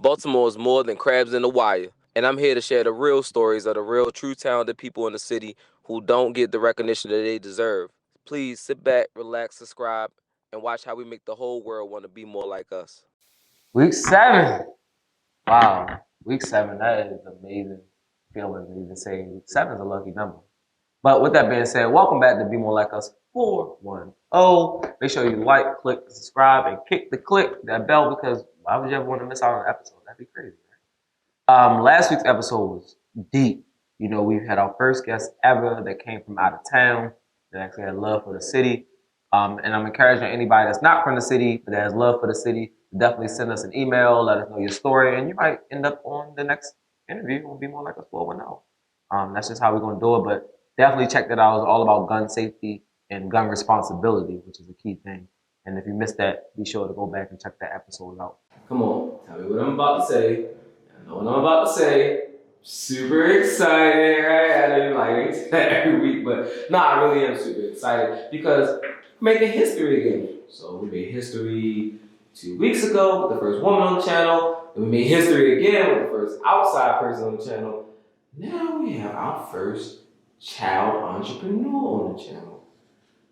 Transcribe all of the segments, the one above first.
Baltimore is more than crabs in the wire, and I'm here to share the real stories of the real, true talented people in the city who don't get the recognition that they deserve. Please sit back, relax, subscribe, and watch how we make the whole world want to be more like us. Week 7. Wow. Week 7. That is amazing feeling to even say week 7 is a lucky number. But with that being said, welcome back to Be More Like Us 410. Make sure you like, click, subscribe, and click that bell because why would you ever want to miss out on an episode? That'd be crazy, right? Last week's episode was deep. You know, we had our first guest ever that came from out of town that actually had love for the city. And I'm encouraging anybody that's not from the city but that has love for the city to definitely send us an email, let us know your story, and you might end up on the next interview. Will be more like us 410. That's just how we're gonna do it. But definitely check that out. It's all about gun safety and gun responsibility, which is a key thing. And if you missed that, be sure to go back and check that episode out. Come on, tell me what I'm about to say. I know what I'm about to say. Super excited, right? I know you like it every week, but I really am super excited because we're making history again. So we made history 2 weeks ago with the first woman on the channel, and we made history again with the first outside person on the channel. Now we have our first child entrepreneur on the channel.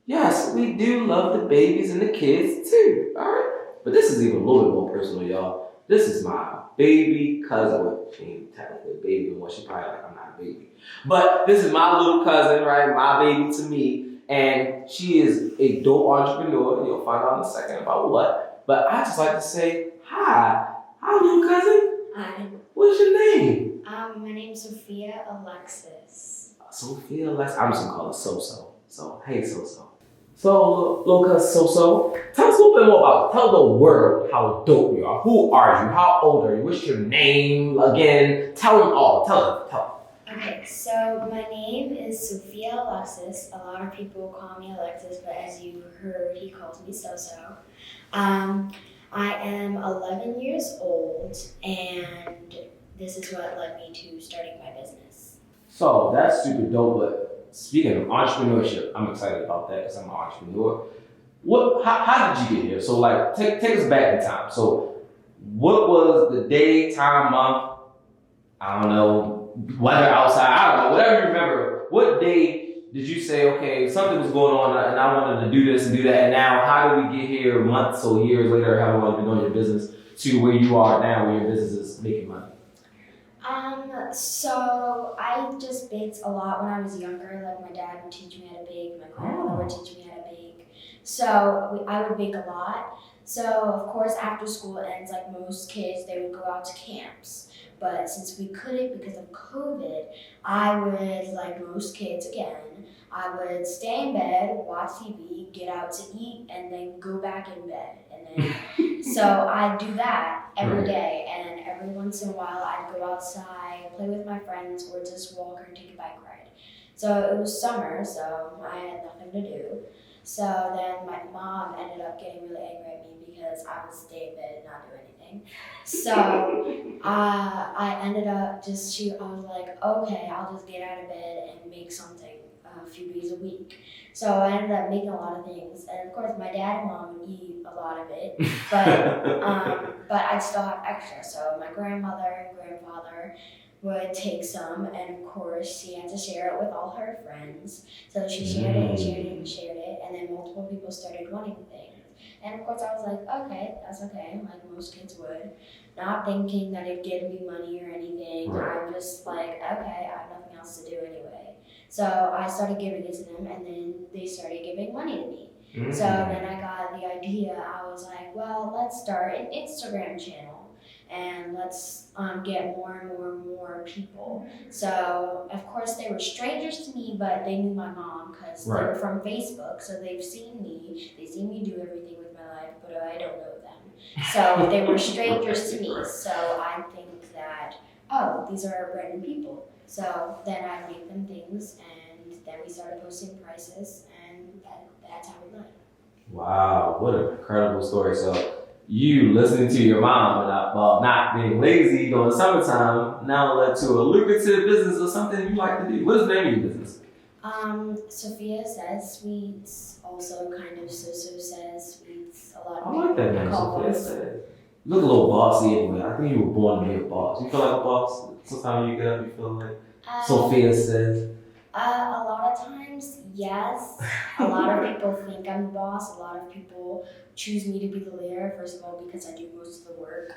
Yes, we do love the babies and the kids too, all right? But this is even a little bit more personal, y'all. This is my baby cousin. Well, she ain't technically a baby anymore. She probably like, I'm not a baby. But this is my little cousin, right? My baby to me. And she is a dope entrepreneur. You'll find out in a second about what. But I just like to say, hi. Hi, little cousin. Hi. What's your name? My name's Sophia Alexis. Sophia Alexis. I'm just gonna call her So-So. So, hey, So-So. So, little cousin So-So, tell us a little bit more about it. Tell the world how dope you are. Who are you? How old are you? What's your name again? Tell them all. Tell them. Okay, so my name is Sophia Alexis. A lot of people call me Alexis, but as you heard, he calls me So-So. I am 11 years old, and this is what led me to starting my business. So, that's super dope, but speaking of entrepreneurship, I'm excited about that because I'm an entrepreneur. How did you get here? So, like, take us back in time. So, what was the day, time, month, I don't know, weather outside, I don't know, whatever you remember. What day did you say, okay, something was going on and I wanted to do this and do that, and now how do we get here months or years later, how long have you been doing your business, to where you are now, where your business is making money? So I just baked a lot when I was younger. Like my dad would teach me how to bake, my grandmother would teach me how to bake. So I would bake a lot. So of course after school ends, like most kids, they would go out to camps. But since we couldn't because of COVID, I would, like most kids again, I would stay in bed, watch TV, get out to eat, and then go back in bed. And then, so I'd do that every day. And every once in a while, I'd go outside, play with my friends, or just walk or take a bike ride. So it was summer, so I had nothing to do. So then my mom ended up getting really angry at me because I would stay in bed and not do anything. So I ended up I was like, okay, I'll just get out of bed and make something a few days a week. So I ended up making a lot of things. And of course, my dad and mom would eat a lot of it, but I'd still have extra. So my grandmother and grandfather would take some, and of course she had to share it with all her friends. So she shared it and shared it and shared it, and then multiple people started wanting things. And of course I was like, okay, that's okay, like most kids would. Not thinking that it'd give me money or anything. Right. I'm just like, okay, I have nothing else to do anyway. So I started giving it to them, and then they started giving money to me. So then I got the idea. I was like, well, let's start an Instagram channel and let's get more and more people. So of course they were strangers to me, but they knew my mom because they were from Facebook. So they've seen me do everything with my life, but I don't know them. So they were strangers to me. So I think that, oh, these are random people. So then I make them things, and then we started posting prices, and that's how we went. Wow, what an incredible story. So you listening to your mom about not being lazy during summertime now led to a lucrative business or something you like to do. What is the name of your business? Sophia Sayz, Sweetz, also kind of So-So Sayz, Sweetz. A lot of I like that name, call Sophia us. Alexis. You look a little bossy anyway. I think you were born to be a boss. You feel like a boss? Sometimes you get up, you feel like Sophia says. A lot of times, yes. A lot of people think I'm the boss. A lot of people choose me to be the leader, first of all, because I do most of the work.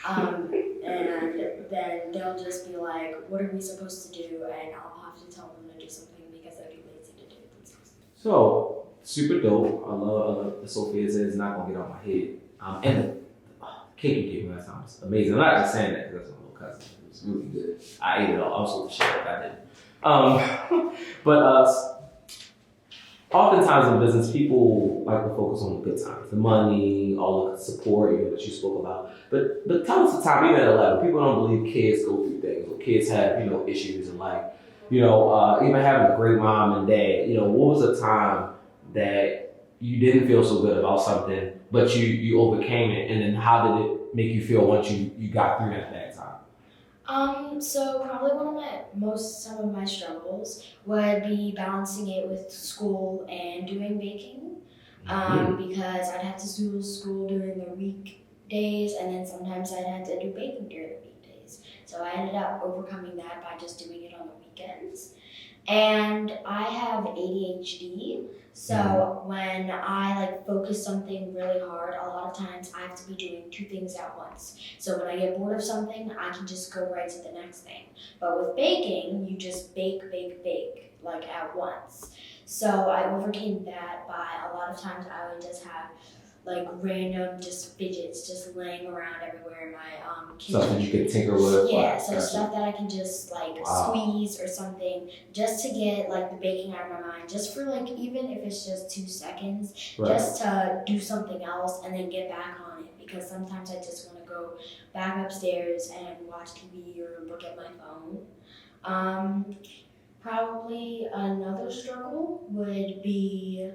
And then they'll just be like, what are we supposed to do? And I'll have to tell them to do something because they're too lazy to do things. So, super dope. I love the Sophia says it's not going to get on my head. And the cake you gave me last time was amazing. I'm not just saying that because that's my little cousin. It was really good. I ate it all. I was supposed to share it, but I didn't. But oftentimes in business, people like to focus on the good times, the money, all the support that you spoke about. But tell us the time, even at 11, people don't believe kids go through things, or kids have issues in life. Even having a great mom and dad. What was a time that you didn't feel so good about something, but you overcame it, and then how did it make you feel once you got through that bad time? So probably some of my struggles would be balancing it with school and doing baking. Because I'd have to do school during the weekdays, and then sometimes I'd have to do baking during the weekdays. So I ended up overcoming that by just doing it on the weekends. And I have ADHD, so when I focus something really hard, a lot of times I have to be doing two things at once. So when I get bored of something, I can just go right to the next thing. But with baking, you just bake, at once. So I overcame that by a lot of times I would just have random just fidgets just laying around everywhere in my kitchen. Something you could tinker with. Yeah, so stuff that I can just squeeze or something just to get the baking out of my mind, just for even if it's just 2 seconds, just to do something else and then get back on it, because sometimes I just want to go back upstairs and watch TV or look at my phone. Probably another struggle would be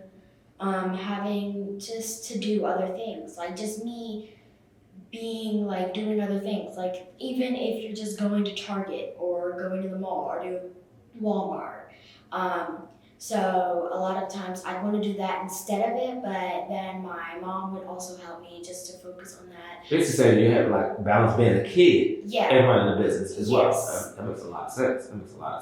having just to do other things, just me being doing other things, even if you're just going to Target or going to the mall or to Walmart. So a lot of times I want to do that instead of it, but then my mom would also help me just to focus on that. Basically saying you have balance being a kid and running a business as well. That makes a lot of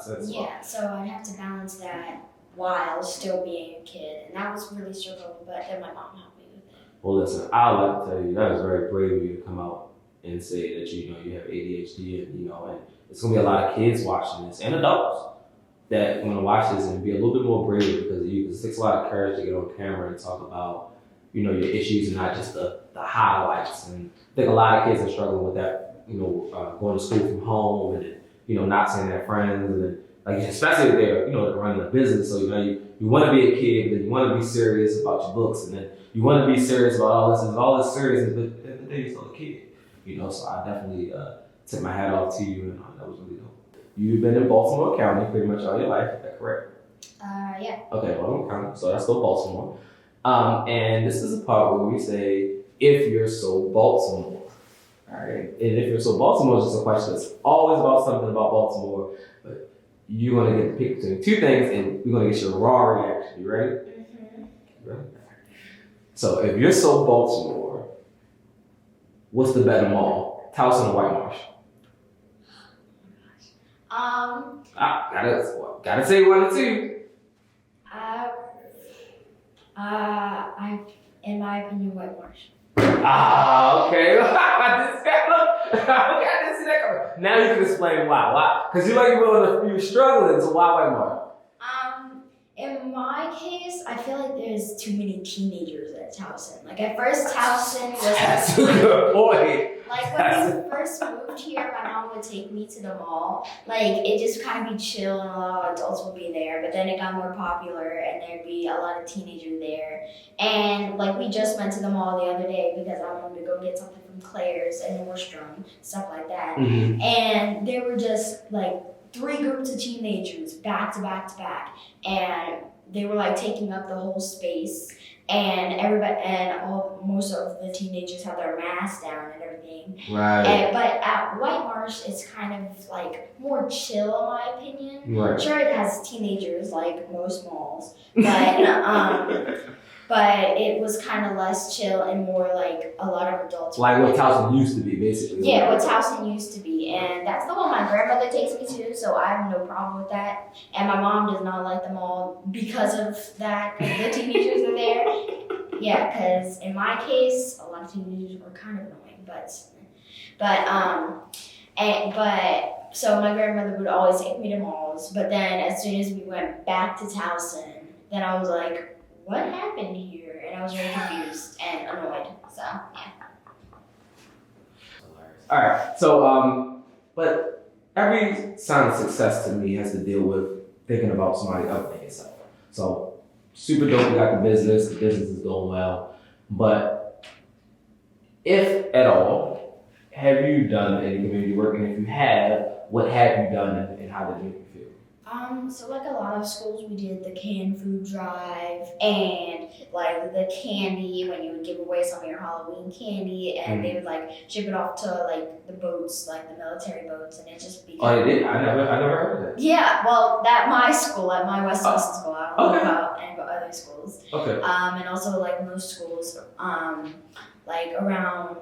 sense. Yeah, so I'd have to balance that while still being a kid, and that was really struggle, but then my mom helped me with it. Well, listen, I'd like to tell you that is very brave of you to come out and say that you have ADHD, and and it's gonna be a lot of kids watching this and adults that want to watch this and be a little bit more brave because of you. Because it takes a lot of courage to get on camera and talk about your issues and not just the highlights. And I think a lot of kids are struggling with that. Going to school from home and not seeing their friends, and then especially if they're running a business. So you want to be a kid, but then you want to be serious about your books, and then you want to be serious about all this seriousness, but at the end of the day, you're still a kid. So I definitely tip my hat off to you, and that was really dope. You've been in Baltimore County pretty much all your life, is that correct? Yeah. Okay, Baltimore County, so that's still Baltimore. And this is a part where we say, if you're so Baltimore. All right, and if you're so Baltimore is just a question that's always about something about Baltimore, but you're going to get to pick between two things, and we're going to get your raw reaction. You ready? Mm-hmm. Ready? So if you're so Baltimore, what's the better mall, Towson or White Marsh? Gotta say one or two. In my opinion, White Marsh. Okay. I didn't see that coming. Now you can explain why. Why? Because you were struggling, so why White Marsh? In my case, I feel like there's too many teenagers at Towson. At first, Towson was That's a good point. When we first moved here, my mom would take me to the mall. It just kind of be chill and a lot of adults would be there. But then it got more popular and there'd be a lot of teenagers there. And we just went to the mall the other day because I wanted to go get something from Claire's and Nordstrom, stuff like that. Mm-hmm. And there were just 3 groups of teenagers back to back to back, and they were taking up the whole space, and most of the teenagers had their masks down and everything. Right. But at White Marsh, it's kind of more chill in my opinion. Right. Sure, it has teenagers like most malls, but but it was kind of less chill and more like a lot of adults. Like what Towson used to be, basically. Yeah, what Towson used to be, and that's the one my grandmother takes me to, so I have no problem with that. And my mom does not like them all because of that, because the teenagers are there. Yeah, because in my case, a lot of teenagers were kind of annoying, but so my grandmother would always take me to malls, but then as soon as we went back to Towson, then I was like, what happened here? And I was very confused and annoyed, so yeah. All right, so but every sign of success to me has to deal with thinking about somebody other than yourself. So super dope, you got the business is going well, but if at all, have you done any community work, and if you have, what have you done and how did it make you feel? So like a lot of schools, we did the canned food drive and like the candy when you would give away some of your Halloween candy, and they would like ship it off to like the boats, like the military boats, and it just became. Oh, they did? I never heard of that. Yeah, well, at my school, at my West Austin school, I don't know about any other schools. Okay. And also like most schools, like around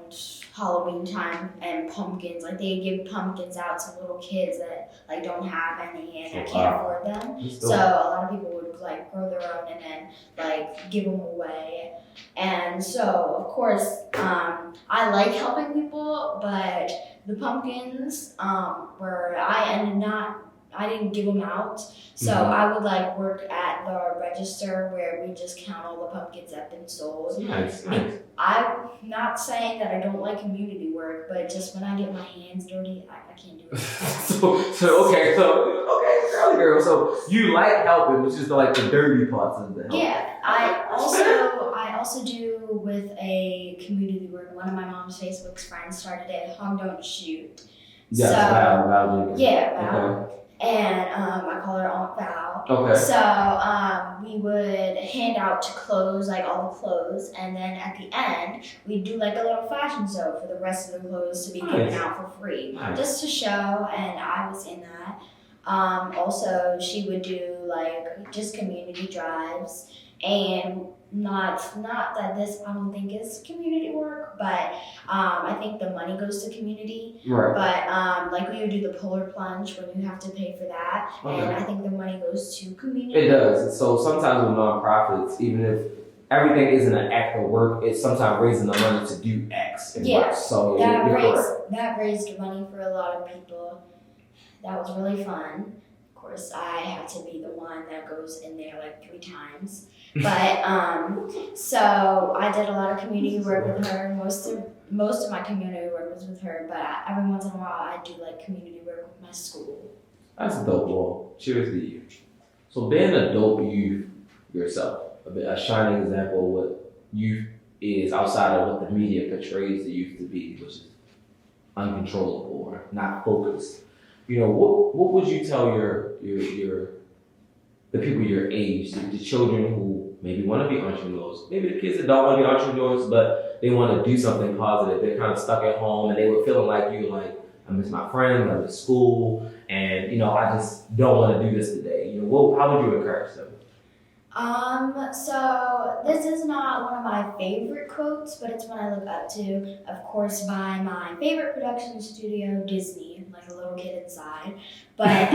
Halloween time and pumpkins, like they give pumpkins out to little kids that like don't have any and can't afford them. So a lot of people would like grow their own and then like give them away. And so of course, I like helping people, but the pumpkins I didn't give them out. So I would like work at the register where we just count all the pumpkins that have been sold. Nice. I'm not saying that I don't like community work, but just when I get my hands dirty, I can't do it. Okay, girly girl. So you like helping, which is like the dirty parts of the help. Yeah, I also do with a community work. One of my mom's Facebook friends started it, Hung Don't Shoot. Yes, Val. Yeah, Val. Okay. And I call her Aunt Val. Okay. So we would hand out to clothes, like all the clothes, and then at the end we'd do like a little fashion show for the rest of the clothes to be given out for free, just to show. And I was in that. Also, she would do like just community drives, and not that this I don't think is community work, but I think the money goes to community. Right. But like we would do the polar plunge when you have to pay for that, and I think the money goes to community. It does. So sometimes with nonprofits, even if everything isn't an act of work, it's sometimes raising the money to do acts and work. So that raised money for a lot of people. That was really fun. Of course, I had to be the one that goes in there like 3 times. But so I did a lot of community work with her. Most of my community work was with her, but every once in a while I do like community work with my school. That's dope. Well, cheers to you. So being a dope youth yourself, a shining example of what youth is outside of what the media portrays the youth to be, which is uncontrollable or not focused. You know, what would you tell the people your age, the children who maybe want to be entrepreneurs, maybe the kids that don't want to be entrepreneurs, but they want to do something positive. They're kind of stuck at home and they were feeling like you, like, I miss my friends, I miss school, and I just don't want to do this today. How would you encourage them? So this is not one of my favorite quotes, but it's one I look up to, of course, by my favorite production studio, Disney, like a little kid inside. But,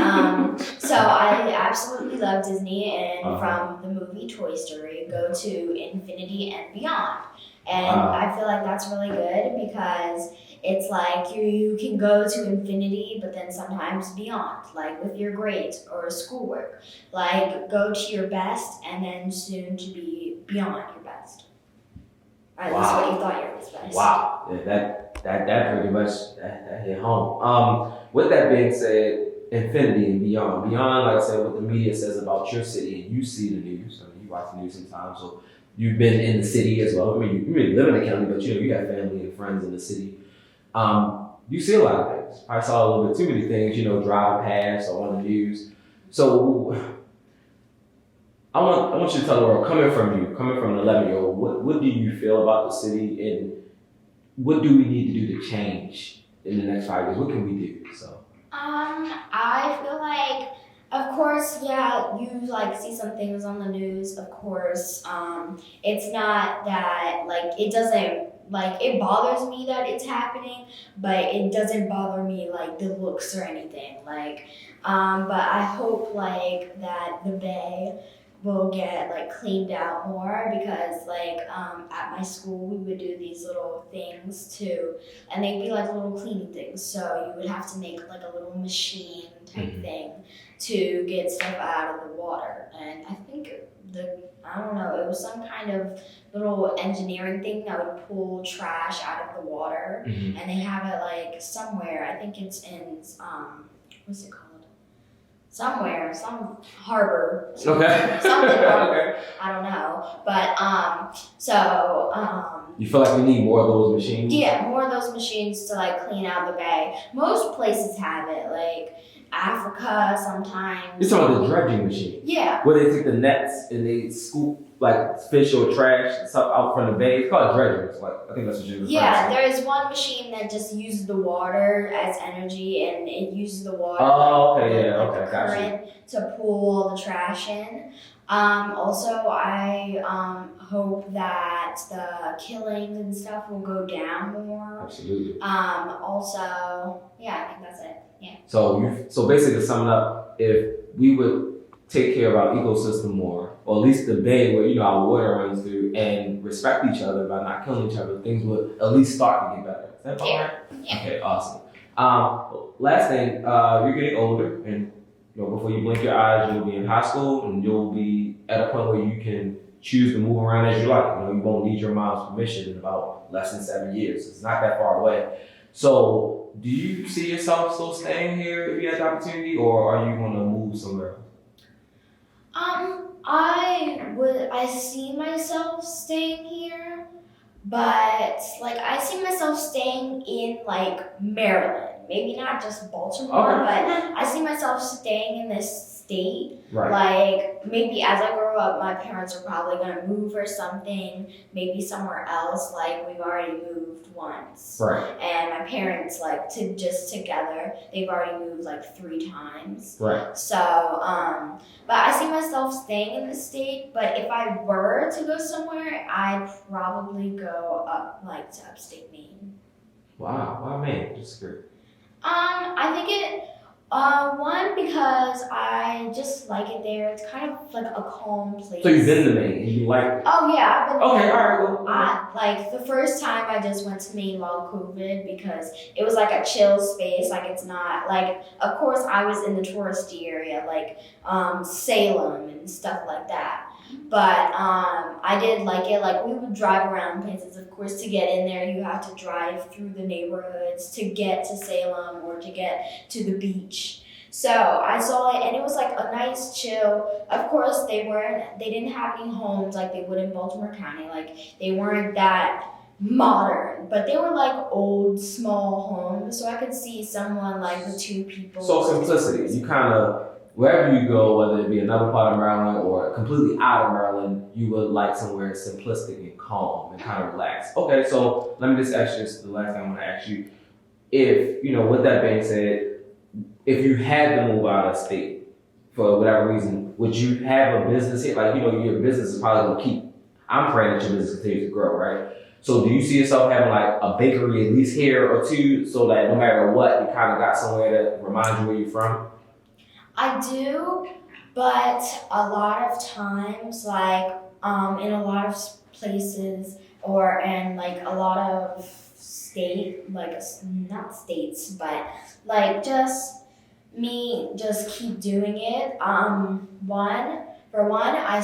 so I absolutely love Disney, and from the movie Toy Story, go to infinity and beyond. And I feel like that's really good because it's like you can go to infinity, but then sometimes beyond, like with your grades or schoolwork. Like go to your best and then soon to be beyond your best. Or at least what you thought your best. Wow, yeah, that pretty much that hit home. With that being said, infinity and beyond. Beyond, like I said, what the media says about your city, and you see the news. I mean, you watch the news sometimes, so you've been in the city as well. I mean, you really live in the county, but you got family and friends in the city. You see a lot of things. I saw a little bit too many things, driving past or on the news. So I want you to tell the world, coming from an 11-year-old, what do you feel about the city, and what do we need to do to change in the next 5 years? What can we do? So I feel like Of course, yeah, you like see some things on the news. Of course, it's not that like it doesn't like it bothers me that it's happening, but it doesn't bother me like the looks or anything. Like, but I hope like that the bay will get like cleaned out more because like at my school we would do these little things too, and they'd be like little cleaning things. So you would have to make like a little machine type thing to get stuff out of the water. And I think I don't know, it was some kind of little engineering thing that would pull trash out of the water. And they have it like somewhere, I think it's in, what's it called? Somewhere, some harbor. Okay. Something harbor. Okay. I don't know. But, so, you feel like we need more of those machines? Yeah, more of those machines to like clean out the bay. Most places have it, like Africa sometimes. You're talking about the dredging machine? Yeah. Where they take the nets and they scoop like fish or trash and stuff out from the bay. It's called dredging. It's like, I think that's what you're referring to. There's one machine that just uses the water as energy, and it uses the water the current to pull all the trash in. Also, I hope that the killings and stuff will go down more. Absolutely. Also, yeah, I think that's it. Yeah. So basically, to sum it up, if we would take care of our ecosystem more, or at least the bay where our water runs through, and respect each other by not killing each other, things would at least start to get better. Is that about right? Yeah. Okay, awesome. Last thing, you're getting older, and before you blink your eyes, you'll be in high school, and you'll be at a point where you can choose to move around as you like. You won't need your mom's permission in about less than 7 years. It's not that far away. So, do you see yourself still staying here if you had the opportunity, or are you going to move somewhere? I see myself staying here, but like I see myself staying in like Maryland. Maybe not just Baltimore, but I see myself staying in this state. Right. Like maybe as I grow up, my parents are probably gonna move or something, maybe somewhere else. Like we've already moved once. Right. And my parents like together, they've already moved like 3 times. Right. So, but I see myself staying in the state. But if I were to go somewhere, I'd probably go up like to upstate Maine. Wow, man, that's great. I think one, because I just like it there. It's kind of like a calm place. So you've been to Maine and you like it? Oh yeah, I've been Okay, there. all right, well. Like the first time I just went to Maine while COVID because it was like a chill space. Like it's not like, of course I was in the touristy area like Salem and stuff like that. But I did like it. Like we would drive around places. Of course, to get in there, you have to drive through the neighborhoods to get to Salem or to get to the beach. So I saw it, and it was like a nice chill. Of course, they didn't have any homes like they would in Baltimore County. Like they weren't that modern, but they were like old, small homes. So I could see someone like the 2 people. So simplicity. You kind of, wherever you go, whether it be another part of Maryland or completely out of Maryland, you would like somewhere simplistic and calm and kind of relaxed. Okay, so let me just ask you this, the last thing I want to ask you. If, with that being said, if you had to move out of state for whatever reason, would you have a business here? Like, your business is probably going to keep, I'm praying that your business continues to grow, right? So do you see yourself having like a bakery at least here or 2 so that no matter what, you kind of got somewhere that reminds you where you're from? I do, but a lot of times, like in a lot of places and like a lot of not states, but like just me just keep doing it. For one, I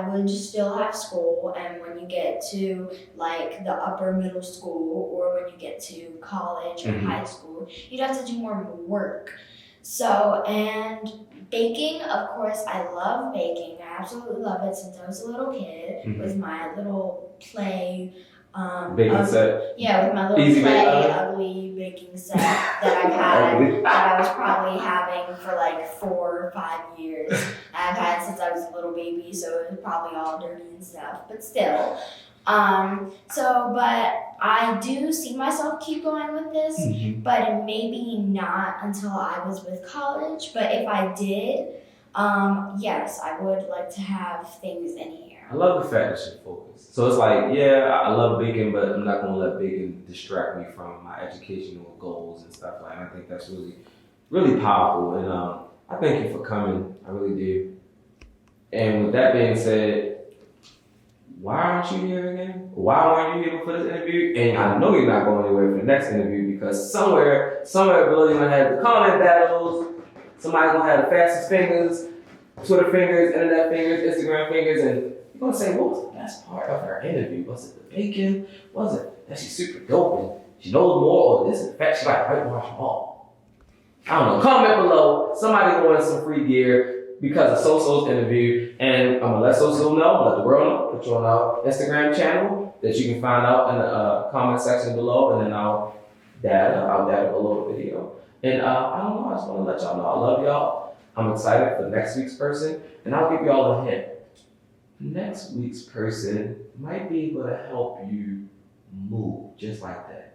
would still have school, and when you get to like the upper middle school or when you get to college or high school, you'd have to do more work. So, and baking, of course, I love baking. I absolutely love it since I was a little kid with my little play. Baking set? Yeah, with my little ugly baking set that I've had, that I was probably having for like 4 or 5 years. I've had since I was a little baby, so it was probably all dirty and stuff, but still. But I do see myself keep going with this, but maybe not until I was with college. But if I did, yes, I would like to have things in here. I love the fact that you're focused. So it's like, yeah, I love baking, but I'm not gonna let baking distract me from my educational goals and stuff like that. I think that's really, really powerful. And I thank you for coming. I really do. And with that being said, why aren't you here again? Why weren't you here for this interview? And I know you're not going anywhere for the next interview because somewhere below you're gonna have the comment battles. Somebody's gonna have the fastest fingers, Twitter fingers, internet fingers, Instagram fingers, and you're gonna say, what was the best part of her interview? Was it the bacon? Was it that she's super dope and she knows more, or is it the fact she like whitewash them all? I don't know. Comment below. Somebody go win some free gear because of So-So's interview, and I'm gonna let So-So know, let the world know, put you on our Instagram channel that you can find out in the comment section below, and then I'll data below the video. And I don't know, I just wanna let y'all know I love y'all. I'm excited for next week's person, and I'll give y'all a hint. Next week's person might be able to help you move just like that.